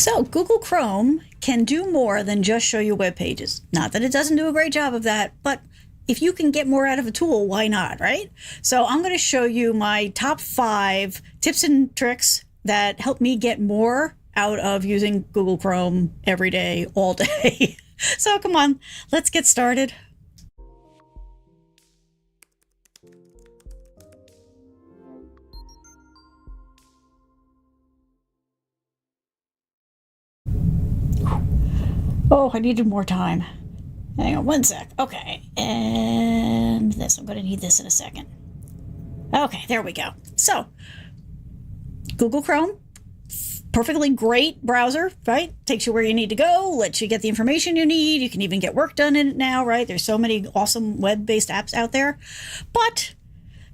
So Google Chrome can do more than just show you web pages. Not that it doesn't do a great job of that, but if you can get more out of a tool, why not, right? So I'm going to show you my top 5 tips and tricks that help me get more out of using Google Chrome every day, all day. So come on, let's get started. Oh, I needed more time. Hang on one sec. Okay, and this, I'm going to need this in a second. Okay, there we go. So, Google Chrome, perfectly great browser, right? Takes you where you need to go, lets you get the information you need. You can even get work done in it now, right? There's so many awesome web-based apps out there. But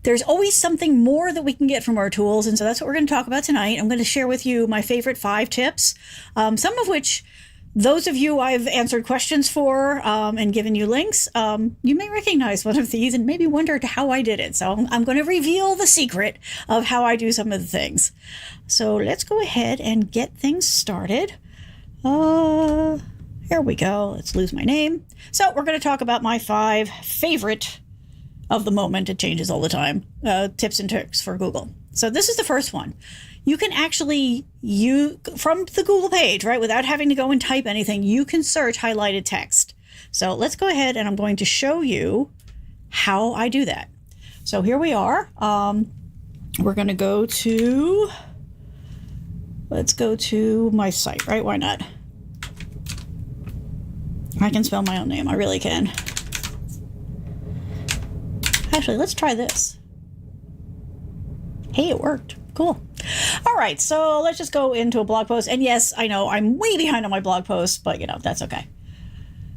there's always something more that we can get from our tools, and so that's what we're going to talk about tonight. I'm going to share with you my favorite 5 tips, some of which those of you I've answered questions for and given you links, you may recognize one of these and maybe wondered how I did it. So I'm going to reveal the secret of how I do some of the things. So let's go ahead and get things started. Here we go. Let's lose my name. So we're going to talk about my 5 favorite of the moment. It changes all the time. Tips and tricks for Google. So this is the first one. You can actually use from the Google page, right? Without having to go and type anything, you can search highlighted text. So let's go ahead and I'm going to show you how I do that. So here we are. We're going to go to, let's go to my site, right? Why not? I can spell my own name. I really can. Actually, let's try this. Hey, it worked. Cool. All right, so let's just go into a blog post. And yes, I know I'm way behind on my blog posts, but that's okay.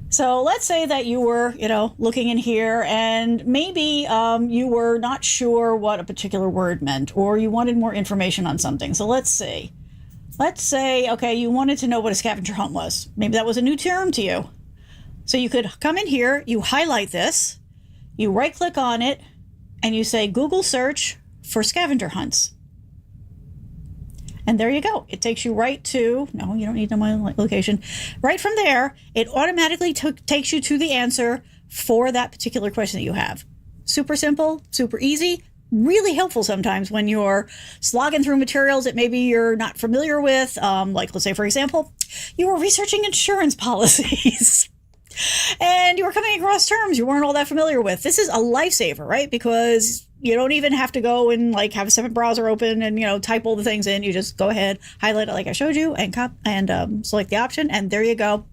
So let's say that you were, looking in here and maybe you were not sure what a particular word meant, or you wanted more information on something. So let's say, okay, you wanted to know what a scavenger hunt was. Maybe that was a new term to you. So you could come in here, you highlight this, you right click on it, and you say Google search for scavenger hunts. And there you go. It takes you right to, no, you don't need to know my location. Right from there, it automatically takes you to the answer for that particular question that you have. Super simple, super easy, really helpful sometimes when you're slogging through materials that maybe you're not familiar with. Like, let's say, for example, you were researching insurance policies. And you were coming across terms you weren't all that familiar with. This is a lifesaver, right? Because you don't even have to go and have a separate browser open and, type all the things in. You just go ahead, highlight it like I showed you, and select the option, and there you go.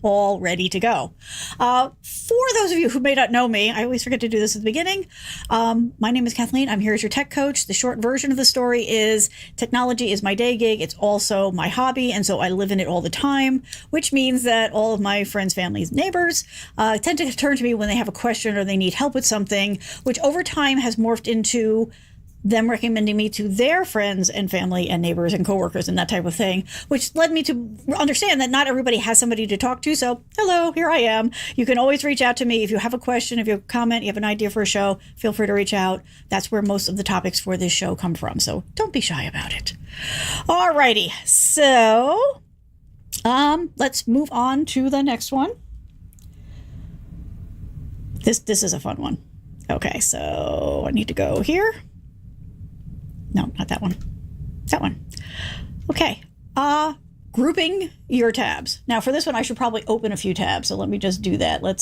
All ready to go. For those of you who may not know me, I always forget to do this at the beginning. My name is Kathleen. I'm here as your tech coach. The short version of the story is technology is my day gig. It's also my hobby. And so I live in it all the time, which means that all of my friends, families, neighbors tend to turn to me when they have a question or they need help with something, which over time has morphed into them recommending me to their friends and family and neighbors and coworkers and that type of thing, which led me to understand that not everybody has somebody to talk to. So hello, here I am. You can always reach out to me. If you have a question, if you have a comment, you have an idea for a show, feel free to reach out. That's where most of the topics for this show come from. So don't be shy about it. All righty. So let's move on to the next one. This is a fun one. Okay, so I need to go here. No, not that one. That one. Okay. Grouping your tabs. Now for this one, I should probably open a few tabs. So let me just do that. Let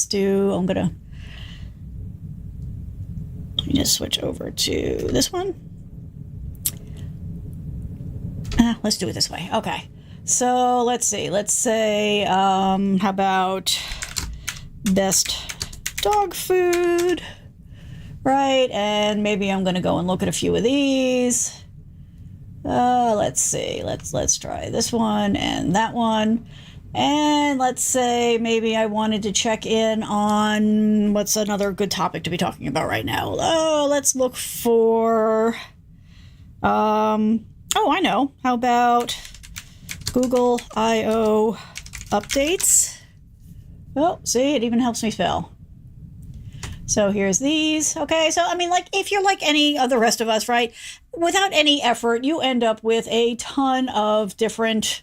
me just switch over to this one. Let's do it this way. Okay. So let's see. Let's say, how about best dog food? Right, and maybe I'm going to go and look at a few of these. Let's see. Let's try this one and that one. And let's say maybe I wanted to check in on what's another good topic to be talking about right now. Oh, let's look for, oh, I know. How about Google I/O updates? Oh, see, it even helps me spell. So here's these. Okay, so I mean, if you're like any of the rest of us, right? Without any effort, you end up with a ton of different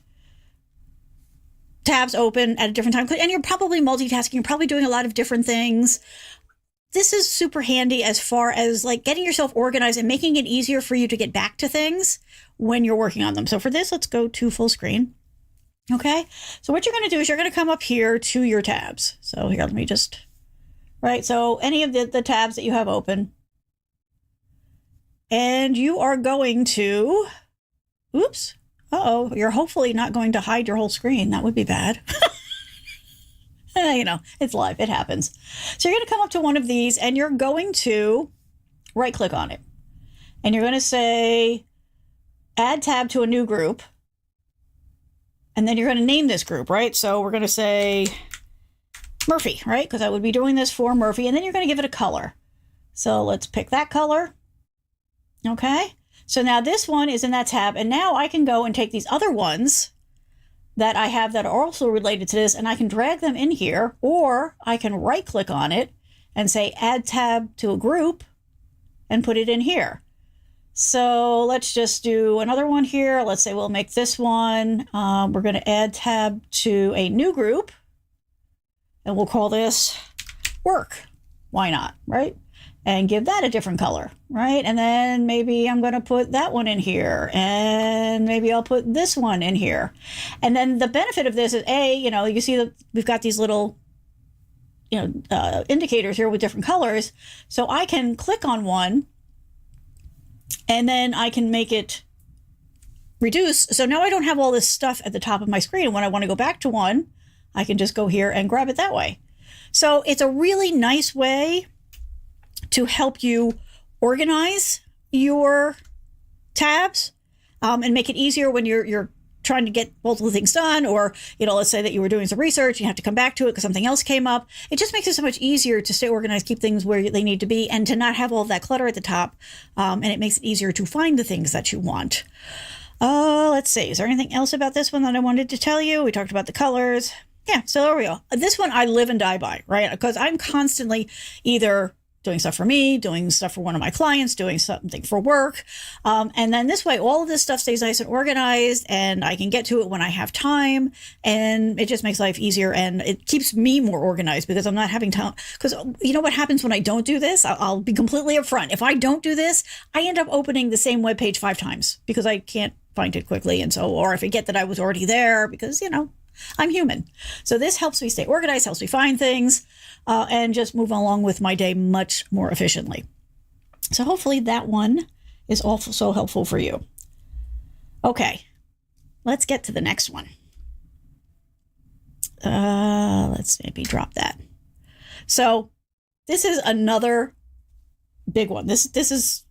tabs open at a different time, and you're probably multitasking. You're probably doing a lot of different things. This is super handy as far as like getting yourself organized and making it easier for you to get back to things when you're working on them. So for this, let's go to full screen. Okay. So what you're going to do is you're going to come up here to your tabs. So here, let me just, right. So any of the tabs that you have open, and you are going to, oops. Uh-oh, you're hopefully not going to hide your whole screen. That would be bad. You know, it's live. It happens. So you're going to come up to one of these and you're going to right click on it. And you're going to say, add tab to a new group. And then you're going to name this group, right? So we're going to say Murphy, right? Because I would be doing this for Murphy. And then you're going to give it a color. So let's pick that color. Okay. So now this one is in that tab. And now I can go and take these other ones that I have that are also related to this, and I can drag them in here, or I can right click on it and say add tab to a group and put it in here. So let's just do another one here. Let's say we'll make this one. We're going to add tab to a new group and we'll call this work. Why not, right? And give that a different color, right? And then maybe I'm going to put that one in here, and maybe I'll put this one in here. And then the benefit of this is, you know, you see that we've got these little, you know, indicators here with different colors. So I can click on one and then I can make it reduce. So now I don't have all this stuff at the top of my screen. And when I want to go back to one, I can just go here and grab it that way. So it's a really nice way to help you organize your tabs and make it easier when you're trying to get multiple things done, or, you know, let's say that you were doing some research, you have to come back to it because something else came up. It just makes it so much easier to stay organized, keep things where they need to be, and to not have all that clutter at the top. And it makes it easier to find the things that you want. Let's see. Is there anything else about this one that I wanted to tell you? We talked about the colors. Yeah, so there we go. This one I live and die by, right? Because I'm constantly either doing stuff for me, doing stuff for one of my clients, doing something for work. And then this way, all of this stuff stays nice and organized, and I can get to it when I have time. And it just makes life easier, and it keeps me more organized because I'm not having time. Because you know what happens when I don't do this? I'll be completely upfront. If I don't do this, I end up opening the same web page 5 times because I can't find it quickly. And so, or I forget that I was already there because, you know, I'm human. So this helps me stay organized, helps me find things, and just move along with my day much more efficiently. So hopefully that one is also helpful for you. Okay, let's get to the next one. Let's maybe drop that. So this is another big one. This is,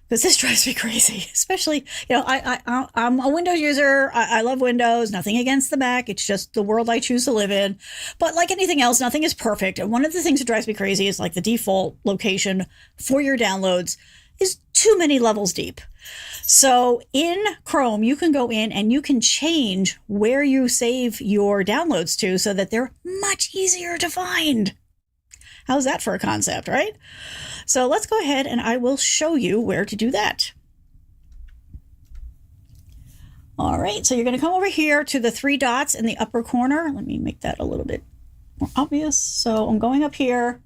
because this drives me crazy, especially, you know, I'm a Windows user. I love Windows, nothing against the Mac. It's just the world I choose to live in. But like anything else, nothing is perfect. And one of the things that drives me crazy is like the default location for your downloads is too many levels deep. So in Chrome, you can go in and you can change where you save your downloads to so that they're much easier to find. How's that for a concept, right? So let's go ahead and I will show you where to do that. All right, so you're going to come over here to the 3 dots in the upper corner. Let me make that a little bit more obvious. So I'm going up here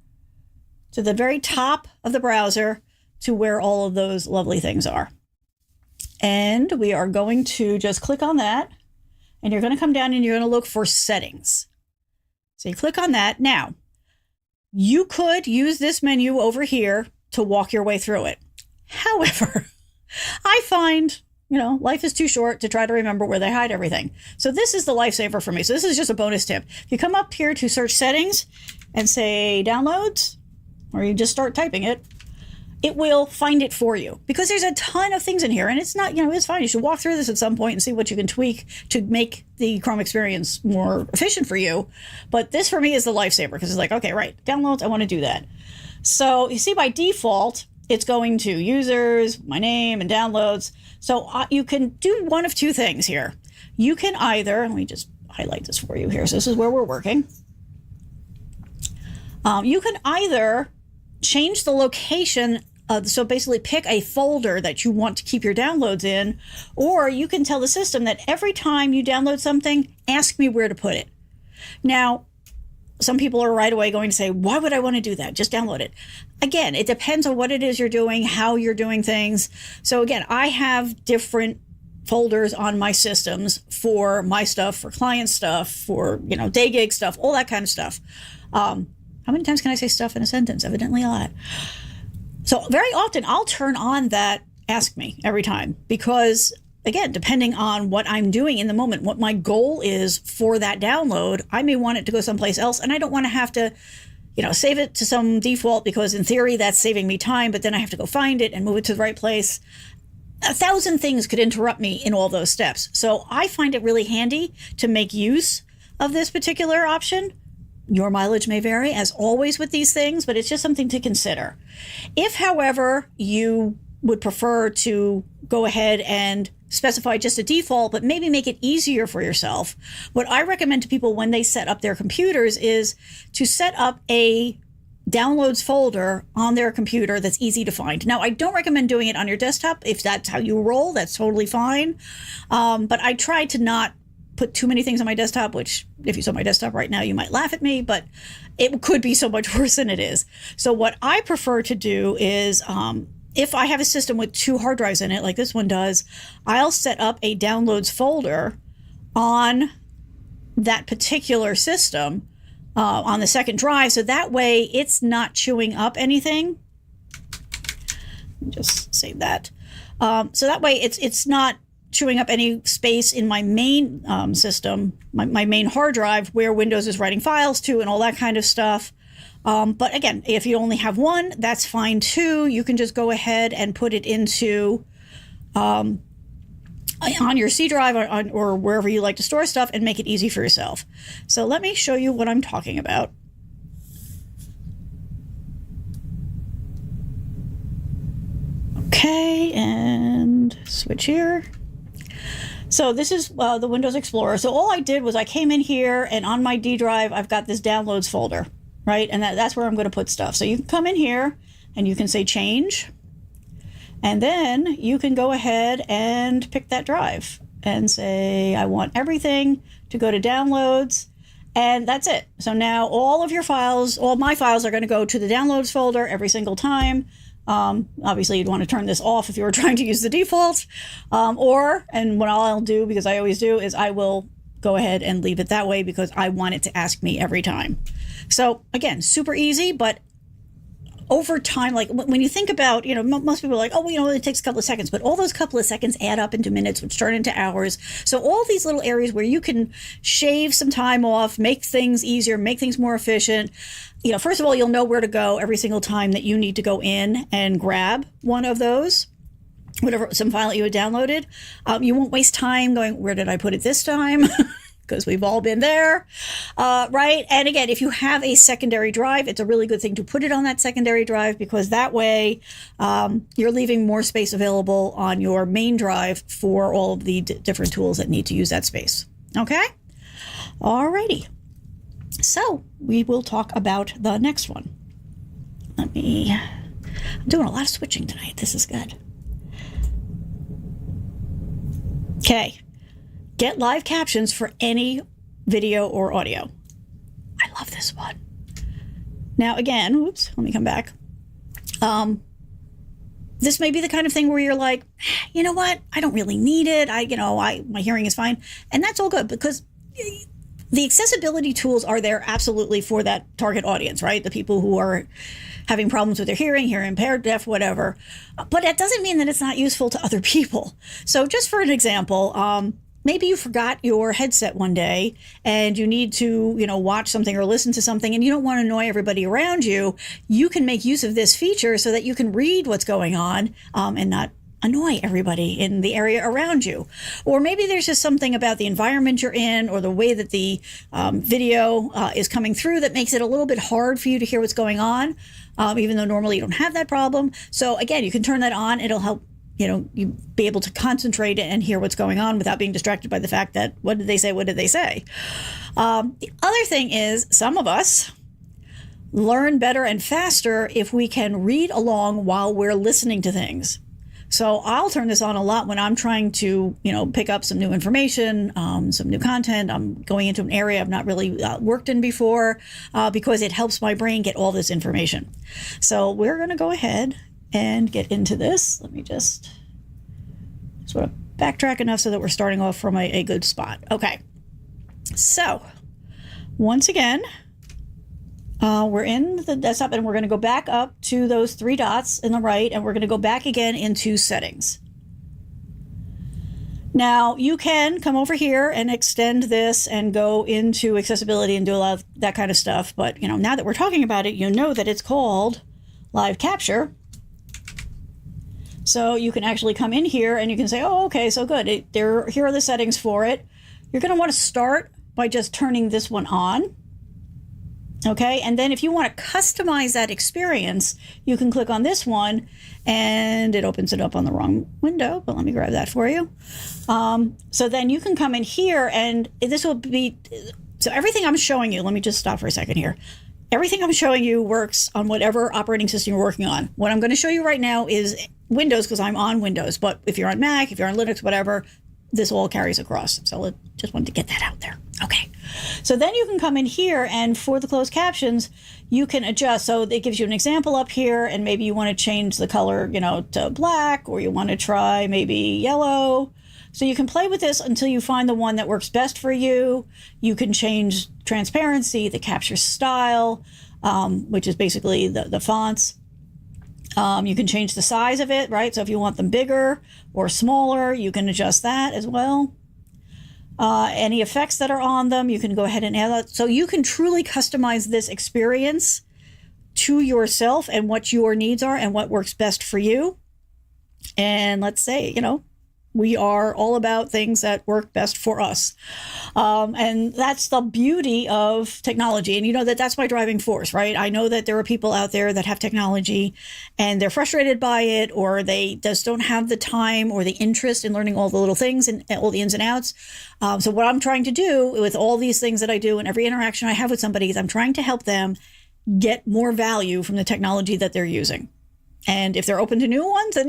to the very top of the browser to where all of those lovely things are. And we are going to just click on that, and you're going to come down and you're going to look for settings. So you click on that. Now, you could use this menu over here to walk your way through it. However, I find, you know, life is too short to try to remember where they hide everything. So this is the lifesaver for me. So this is just a bonus tip. If you come up here to search settings and say downloads, or you just start typing it, it will find it for you because there's a ton of things in here, and it's not, you know, it's fine. You should walk through this at some point and see what you can tweak to make the Chrome experience more efficient for you. But this for me is the lifesaver because it's like, okay, right, downloads, I want to do that. So you see by default, it's going to users, my name, and downloads. So you can do one of 2 things here. You can either, let me just highlight this for you here. So this is where we're working. You can either change the location So basically pick a folder that you want to keep your downloads in, or you can tell the system that every time you download something, ask me where to put it. Now, some people are right away going to say, why would I want to do that? Just download it. Again, it depends on what it is you're doing, how you're doing things. So again, I have different folders on my systems for my stuff, for client stuff, for, day gig stuff, all that kind of stuff. How many times can I say stuff in a sentence? Evidently a lot. So very often I'll turn on that ask me every time because, again, depending on what I'm doing in the moment, what my goal is for that download, I may want it to go someplace else, and I don't want to have to, save it to some default because in theory that's saving me time, but then I have to go find it and move it to the right place. 1,000 things could interrupt me in all those steps. So I find it really handy to make use of this particular option. Your mileage may vary, as always with these things, but it's just something to consider. If, however, you would prefer to go ahead and specify just a default, but maybe make it easier for yourself, what I recommend to people when they set up their computers is to set up a downloads folder on their computer that's easy to find. Now, I don't recommend doing it on your desktop. If that's how you roll, that's totally fine. But I try to not put too many things on my desktop, which if you saw my desktop right now, you might laugh at me, but it could be so much worse than it is. So what I prefer to do is, if I have a system with 2 hard drives in it, like this one does, I'll set up a downloads folder on that particular system on the second drive. So that way it's not chewing up anything. Just save that. So that way it's not chewing up any space in my main system, my main hard drive where Windows is writing files to and all that kind of stuff. But again, if you only have one, that's fine too. You can just go ahead and put it into on your C drive or wherever you like to store stuff and make it easy for yourself. So let me show you what I'm talking about. Okay, and switch here. So this is the Windows Explorer. So all I did was I came in here, and on my D drive, I've got this downloads folder, right? And that's where I'm going to put stuff. So you can come in here and you can say change. And then you can go ahead and pick that drive and say, I want everything to go to downloads. And that's it. So now all of your files, all my files are going to go to the downloads folder every single time. Obviously, you'd want to turn this off if you were trying to use the default. And what I'll do, because I always do, is I will go ahead and leave it that way because I want it to ask me every time. So again, super easy, but over time, like when you think about, most people are like, oh, it takes a couple of seconds, but all those couple of seconds add up into minutes, which turn into hours. So all these little areas where you can shave some time off, make things easier, make things more efficient. First of all, you'll know where to go every single time that you need to go in and grab one of those, some file that you had downloaded. You won't waste time going, where did I put it this time? Because we've all been there, right? And again, if you have a secondary drive, it's a really good thing to put it on that secondary drive because that way you're leaving more space available on your main drive for all of the different tools that need to use that space. Okay? Alrighty. So we will talk about the next one. I'm doing a lot of switching tonight. This is good. Okay. Get live captions for any video or audio. I love this one. Now, again, oops, let me come back. This may be the kind of thing where you're like, you know what? I don't really need it. My hearing is fine. And that's all good because the accessibility tools are there absolutely for that target audience, right? The people who are having problems with their hearing impaired, deaf, whatever. But that doesn't mean that it's not useful to other people. So just for an example, maybe you forgot your headset one day and you need to, watch something or listen to something and you don't want to annoy everybody around you. You can make use of this feature so that you can read what's going on and not annoy everybody in the area around you. Or maybe there's just something about the environment you're in or the way that the video is coming through that makes it a little bit hard for you to hear what's going on, even though normally you don't have that problem. So again, you can turn that on. It'll help you be able to concentrate and hear what's going on without being distracted by the fact that, what did they say? What did they say? The other thing is some of us learn better and faster if we can read along while we're listening to things. So I'll turn this on a lot when I'm trying to, pick up some new information, some new content. I'm going into an area I've not really worked in before because it helps my brain get all this information. So we're going to go ahead and get into this. Let me just sort of backtrack enough so that we're starting off from a good spot. Okay. So once again, we're in the desktop and we're going to go back up to those three dots in the right, and we're going to go back again into settings. Now you can come over here and extend this and go into accessibility and do a lot of that kind of stuff. But now that we're talking about it, you know that it's called live capture. So you can actually come in here and you can say, oh, okay, so good. Here are the settings for it. You're going to want to start by just turning this one on. Okay, and then if you want to customize that experience, you can click on this one and it opens it up on the wrong window, but let me grab that for you. So then you can come in here and this will be, so everything I'm showing you, let me just stop for a second here. Everything I'm showing you works on whatever operating system you're working on. What I'm going to show you right now is Windows because I'm on Windows, but if you're on Mac, if you're on Linux, whatever, this all carries across. So I just wanted to get that out there. Okay. So then you can come in here and for the closed captions, you can adjust. So it gives you an example up here and maybe you want to change the color, to black, or you want to try maybe yellow. So you can play with this until you find the one that works best for you. You can change transparency, the capture style, which is basically the fonts. You can change the size of it, right? So if you want them bigger or smaller, you can adjust that as well. Any effects that are on them, you can go ahead and add that. So you can truly customize this experience to yourself and what your needs are and what works best for you. And let's say, we are all about things that work best for us. And that's the beauty of technology. And that's my driving force, right? I know that there are people out there that have technology and they're frustrated by it, or they just don't have the time or the interest in learning all the little things and all the ins and outs. So what I'm trying to do with all these things that I do and every interaction I have with somebody is I'm trying to help them get more value from the technology that they're using. And if they're open to new ones, then,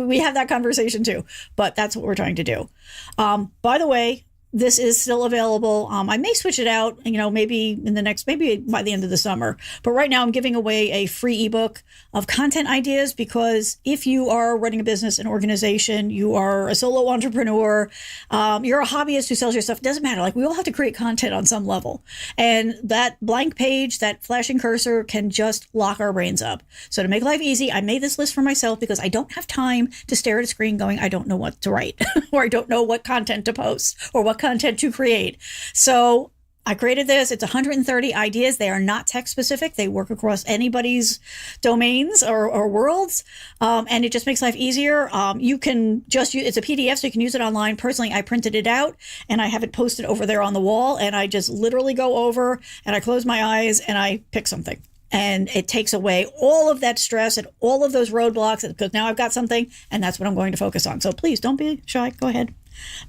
we have that conversation too. But that's what we're trying to do. By the way, this is still available. I may switch it out, maybe by the end of the summer. But right now I'm giving away a free ebook of content ideas because if you are running a business, an organization, you are a solo entrepreneur, you're a hobbyist who sells your stuff, it doesn't matter. Like, we all have to create content on some level. And that blank page, that flashing cursor can just lock our brains up. So to make life easy, I made this list for myself because I don't have time to stare at a screen going, I don't know what to write or I don't know what content to post or what content to create. So I created this. It's 130 ideas. They are not tech specific. They work across anybody's domains or worlds. And it just makes life easier. You can just use, it's a PDF, so you can use it online. Personally, I printed it out and I have it posted over there on the wall. And I just literally go over and I close my eyes and I pick something. And it takes away all of that stress and all of those roadblocks because now I've got something and that's what I'm going to focus on. So please don't be shy. Go ahead.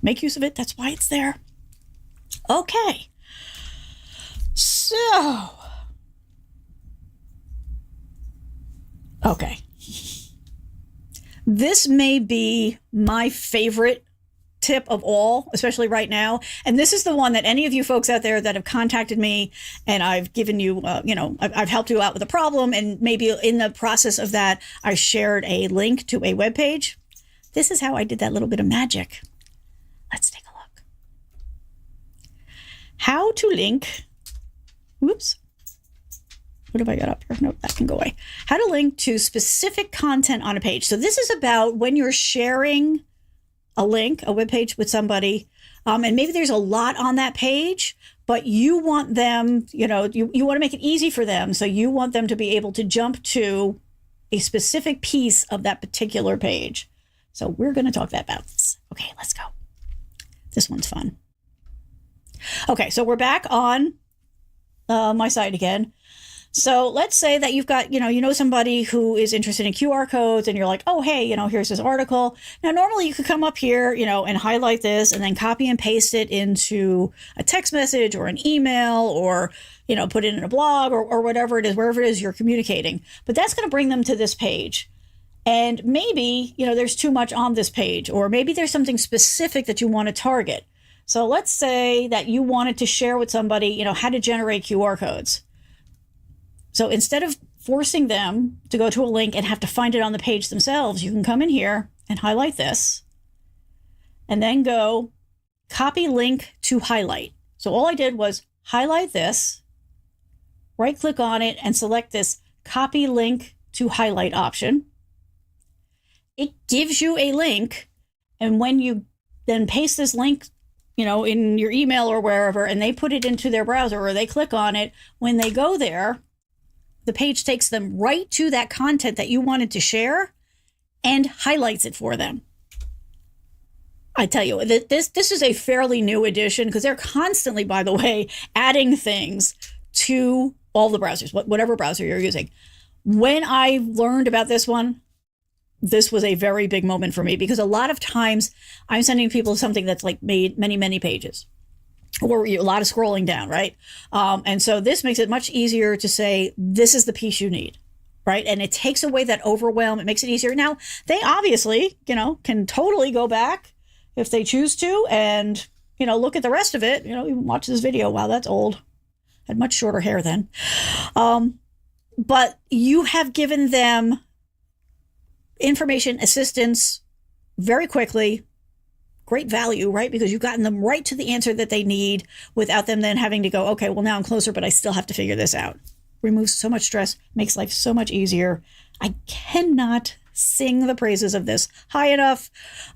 Make use of it. That's why it's there. Okay. So, okay. This may be my favorite tip of all, especially right now. And this is the one that any of you folks out there that have contacted me and I've given you, I've helped you out with a problem. And maybe in the process of that, I shared a link to a webpage. This is how I did that little bit of magic. Let's take a look. How to link. Whoops. What have I got up here? Nope, that can go away. How to link to specific content on a page. So this is about when you're sharing a link, a web page with somebody, and maybe there's a lot on that page, but you want them, you want to make it easy for them. So you want them to be able to jump to a specific piece of that particular page. So we're going to talk about this. Okay, let's go. This one's fun. Okay, so we're back on my site again. So let's say that you've got, you know somebody who is interested in QR codes and you're like, oh, hey, here's this article. Now, normally you could come up here, and highlight this and then copy and paste it into a text message or an email or, put it in a blog or whatever it is, wherever it is you're communicating. But that's going to bring them to this page. And maybe, there's too much on this page, or maybe there's something specific that you want to target. So let's say that you wanted to share with somebody, how to generate QR codes. So instead of forcing them to go to a link and have to find it on the page themselves, you can come in here and highlight this and then go copy link to highlight. So all I did was highlight this, right click on it and select this copy link to highlight option. It gives you a link. And when you then paste this link, in your email or wherever, and they put it into their browser or they click on it, when they go there, the page takes them right to that content that you wanted to share and highlights it for them. I tell you, this is a fairly new addition because they're constantly, by the way, adding things to all the browsers, whatever browser you're using. When I learned about this one, this was a very big moment for me because a lot of times I'm sending people something that's like made many, many pages. Or a lot of scrolling down, right? And so this makes it much easier to say, this is the piece you need, right? And it takes away that overwhelm. It makes it easier. Now, they obviously, can totally go back if they choose to and, look at the rest of it, even watch this video. Wow, that's old. Had much shorter hair then. But you have given them information, assistance very quickly. Great value, right? Because you've gotten them right to the answer that they need without them then having to go, okay, well, now I'm closer, but I still have to figure this out. Removes so much stress, makes life so much easier. I cannot sing the praises of this high enough.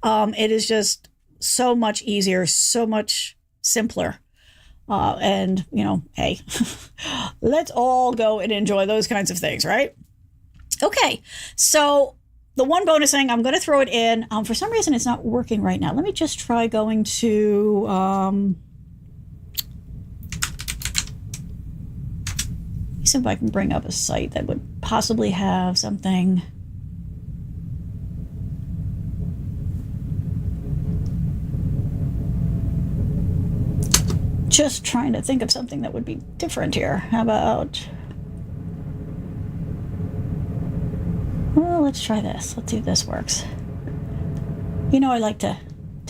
It is just so much easier, so much simpler. And, hey, let's all go and enjoy those kinds of things, right? Okay, so the one bonus thing, I'm going to throw it in. For some reason, it's not working right now. Let me just try going to... let me see if I can bring up a site that would possibly have something. Just trying to think of something that would be different here. How about... Well, let's try this. Let's see if this works. I like to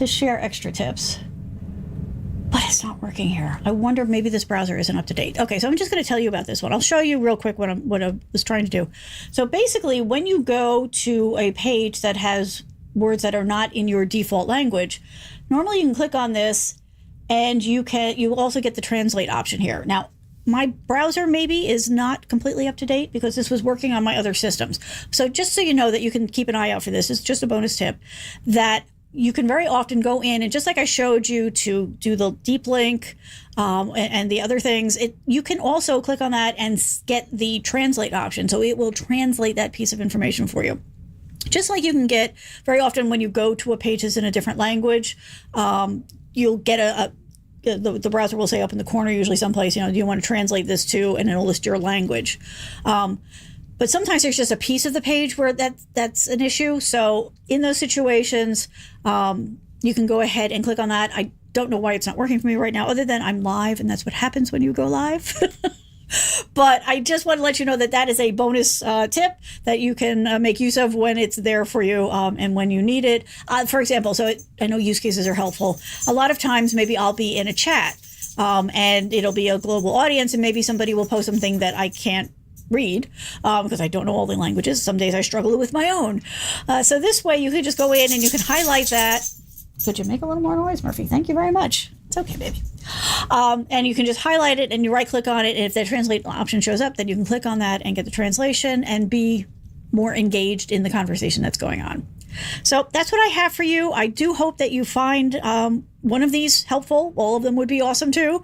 share extra tips, but it's not working here. I wonder if maybe this browser isn't up to date. Okay, so I'm just going to tell you about this one. I'll show you real quick what I was trying to do. So basically, when you go to a page that has words that are not in your default language, normally you can click on this, and you also get the translate option here. Now, my browser maybe is not completely up to date because this was working on my other systems. So just so you know that you can keep an eye out for this, it's just a bonus tip that you can very often go in and just like I showed you to do the deep link and the other things, you can also click on that and get the translate option. So it will translate that piece of information for you. Just like you can get very often when you go to a page that's in a different language, you'll get the browser will say up in the corner, usually someplace, do you want to translate this to, and it'll list your language. But sometimes there's just a piece of the page where that's an issue. So in those situations, you can go ahead and click on that. I don't know why it's not working for me right now, other than I'm live, and that's what happens when you go live. But I just want to let you know that is a bonus tip that you can make use of when it's there for you and when you need it. For example, I know use cases are helpful. A lot of times maybe I'll be in a chat and it'll be a global audience and maybe somebody will post something that I can't read because I don't know all the languages. Some days I struggle with my own. So this way you can just go in and you can highlight that. Could you make a little more noise, Murphy? Thank you very much. It's okay, baby. And you can just highlight it and you right click on it. And if the translate option shows up, then you can click on that and get the translation and be more engaged in the conversation that's going on. So that's what I have for you. I do hope that you find one of these helpful. All of them would be awesome too.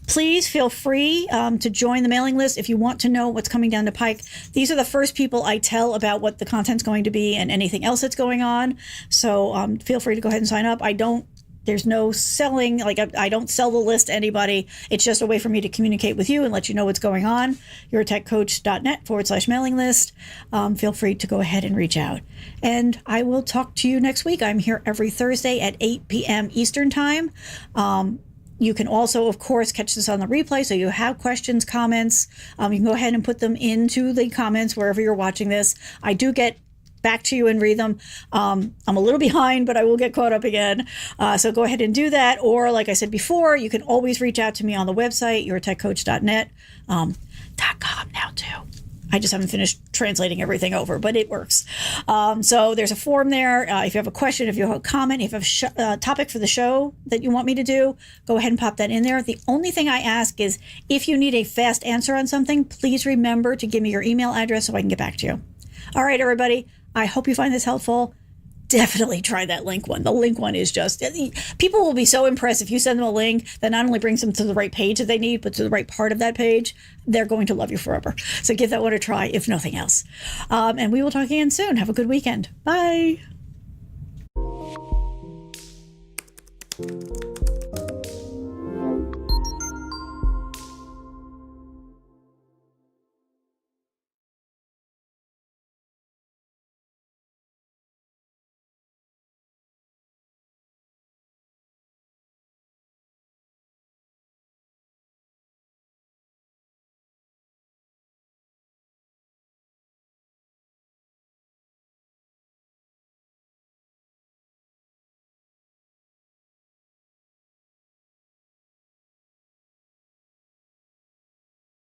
Please feel free to join the mailing list if you want to know what's coming down the pike. These are the first people I tell about what the content's going to be and anything else that's going on. So feel free to go ahead and sign up. I don't There's no selling. Like I don't sell the list to anybody. It's just a way for me to communicate with you and let you know what's going on. YourTechCoach.net/mailing list. Feel free to go ahead and reach out. And I will talk to you next week. I'm here every Thursday at 8 p.m. Eastern Time. You can also, of course, catch this on the replay. So you have questions, comments. You can go ahead and put them into the comments wherever you're watching this. I do get back to you and read them. I'm a little behind, but I will get caught up again. So go ahead and do that. Or like I said before, you can always reach out to me on the website, yourtechcoach.net, .com now too. I just haven't finished translating everything over, but it works. So there's a form there. If you have a question, if you have a comment, if you have a topic for the show that you want me to do, go ahead and pop that in there. The only thing I ask is if you need a fast answer on something, please remember to give me your email address so I can get back to you. All right, everybody. I hope you find this helpful. Definitely try that link one. The link one is just, people will be so impressed if you send them a link that not only brings them to the right page that they need, but to the right part of that page. They're going to love you forever. So give that one a try, if nothing else. And we will talk again soon. Have a good weekend. Bye.